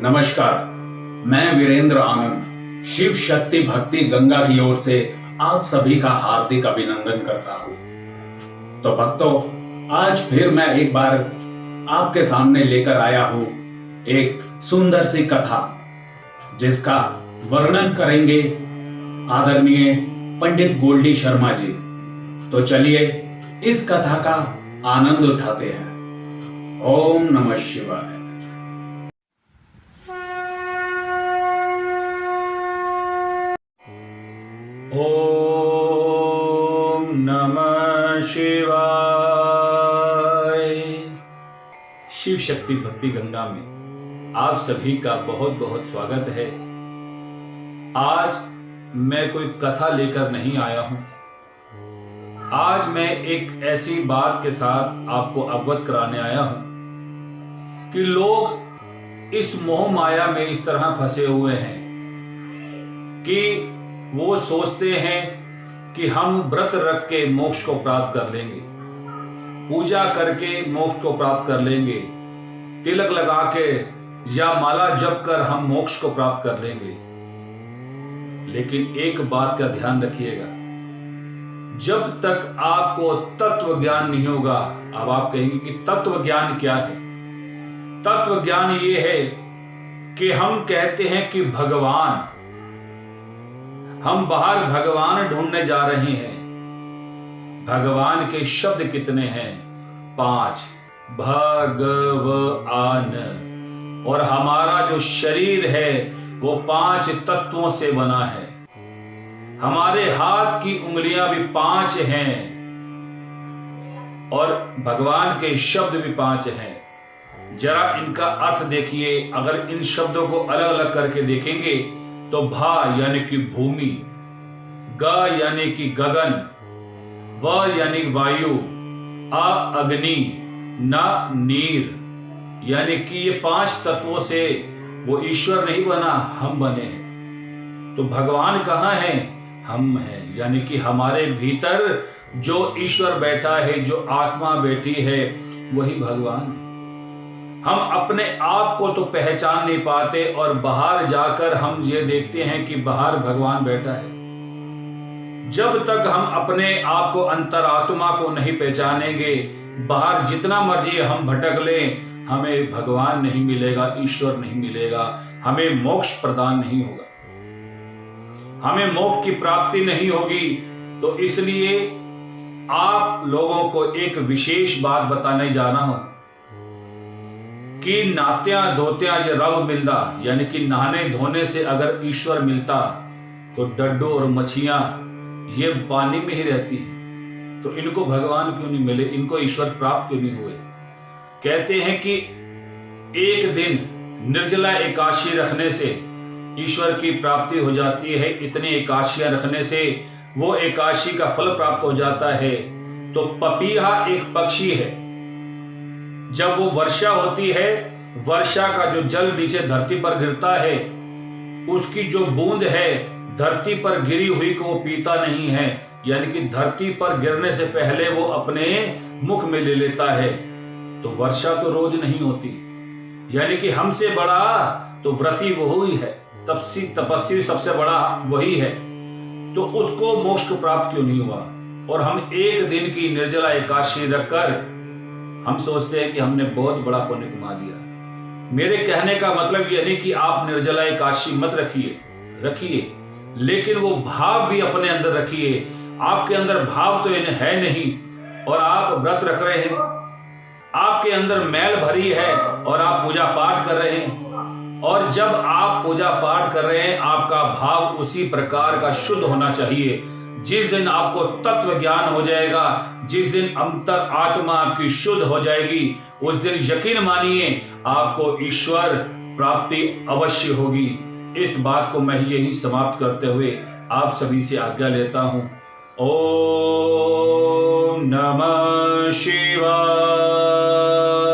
नमस्कार, मैं वीरेंद्र आनंद शिव शक्ति भक्ति गंगा की ओर से आप सभी का हार्दिक अभिनंदन करता हूं। तो भक्तों, आज फिर मैं एक बार आपके सामने लेकर आया हूं एक सुंदर सी कथा, जिसका वर्णन करेंगे आदरणीय पंडित गोल्डी शर्मा जी। तो चलिए इस कथा का आनंद उठाते हैं। ओम नमः शिवाय। ओम नमः शिवाय। शिव शक्ति भक्ति गंगा में आप सभी का बहुत बहुत स्वागत है। आज मैं कोई कथा लेकर नहीं आया हूं। आज मैं एक ऐसी बात के साथ आपको अवगत कराने आया हूं कि लोग इस मोह माया में इस तरह फंसे हुए हैं कि वो सोचते हैं कि हम व्रत रख के मोक्ष को प्राप्त कर लेंगे, पूजा करके मोक्ष को प्राप्त कर लेंगे, तिलक लगा के या माला जप कर हम मोक्ष को प्राप्त कर लेंगे। लेकिन एक बात का ध्यान रखिएगा, जब तक आपको तत्व ज्ञान नहीं होगा। अब आप कहेंगे कि तत्व ज्ञान क्या है? तत्व ज्ञान ये है कि हम कहते हैं कि भगवान, हम बाहर भगवान ढूंढने जा रहे हैं। भगवान के शब्द कितने हैं? 5। भगवान। और हमारा जो शरीर है वो 5 तत्वों से बना है। हमारे हाथ की उंगलियां भी 5 हैं और भगवान के शब्द भी 5 हैं। जरा इनका अर्थ देखिए। अगर इन शब्दों को अलग अलग करके देखेंगे तो भा यानी कि भूमि, ग यानी कि गगन, व यानी वायु, आ अग्नि, न नीर, यानी कि ये 5 तत्वों से वो ईश्वर नहीं बना, हम बने हैं। तो भगवान कहाँ है? हम हैं, यानी कि हमारे भीतर जो ईश्वर बैठा है, जो आत्मा बैठी है, वही भगवान है। हम अपने आप को तो पहचान नहीं पाते और बाहर जाकर हम ये देखते हैं कि बाहर भगवान बैठा है। जब तक हम अपने आप को, अंतरात्मा को नहीं पहचानेंगे, बाहर जितना मर्जी हम भटक लें, हमें भगवान नहीं मिलेगा, ईश्वर नहीं मिलेगा, हमें मोक्ष प्रदान नहीं होगा, हमें मोक्ष की प्राप्ति नहीं होगी। तो इसलिए आप लोगों को एक विशेष बात बताने जा रहा हूं कि नात्या धोत्या जो रब मिलता, यानी कि नहाने धोने से अगर ईश्वर मिलता तो डड्डू और मछियां ये पानी में ही रहती है, तो इनको भगवान क्यों नहीं मिले, इनको ईश्वर प्राप्त क्यों नहीं हुए? कहते हैं कि एक दिन निर्जला एकादशी रखने से ईश्वर की प्राप्ति हो जाती है। इतनी एकादशियां रखने से वो एकादशी का फल प्राप्त हो जाता है। तो पपीहा एक पक्षी है, जब वो वर्षा होती है, वर्षा का जो जल नीचे धरती पर गिरता है, उसकी जो बूंद है धरती पर गिरी हुई को वो पीता नहीं है, यानी कि धरती पर गिरने से पहले वो अपने मुख में ले लेता है। तो वर्षा तो रोज नहीं होती, यानी कि हमसे बड़ा तो व्रती वो ही है, तपस्वी सबसे बड़ा वही है। तो उसको मोक्ष प्राप्त क्यों नहीं हुआ? और हम एक दिन की निर्जला एकादशी रखकर हम सोचते हैं कि हमने बहुत बड़ा पुण्य कमा लिया। मेरे कहने का मतलब यह नहीं कि आप निर्जला एकादशी मत रखिए, लेकिन वो भाव भी अपने अंदर रखिए। आपके अंदर भाव तो है नहीं और आप व्रत रख रहे हैं, आपके अंदर मैल भरी है और आप पूजा पाठ कर रहे हैं। और जब आप पूजा पाठ कर रहे हैं, आपका भाव उसी प्रकार का शुद्ध होना चाहिए। जिस दिन आपको तत्व ज्ञान हो जाएगा, जिस दिन अंतर आत्मा आपकी शुद्ध हो जाएगी, उस दिन यकीन मानिए आपको ईश्वर प्राप्ति अवश्य होगी। इस बात को मैं यही समाप्त करते हुए आप सभी से आज्ञा लेता हूं। ओम नमः शिवाय।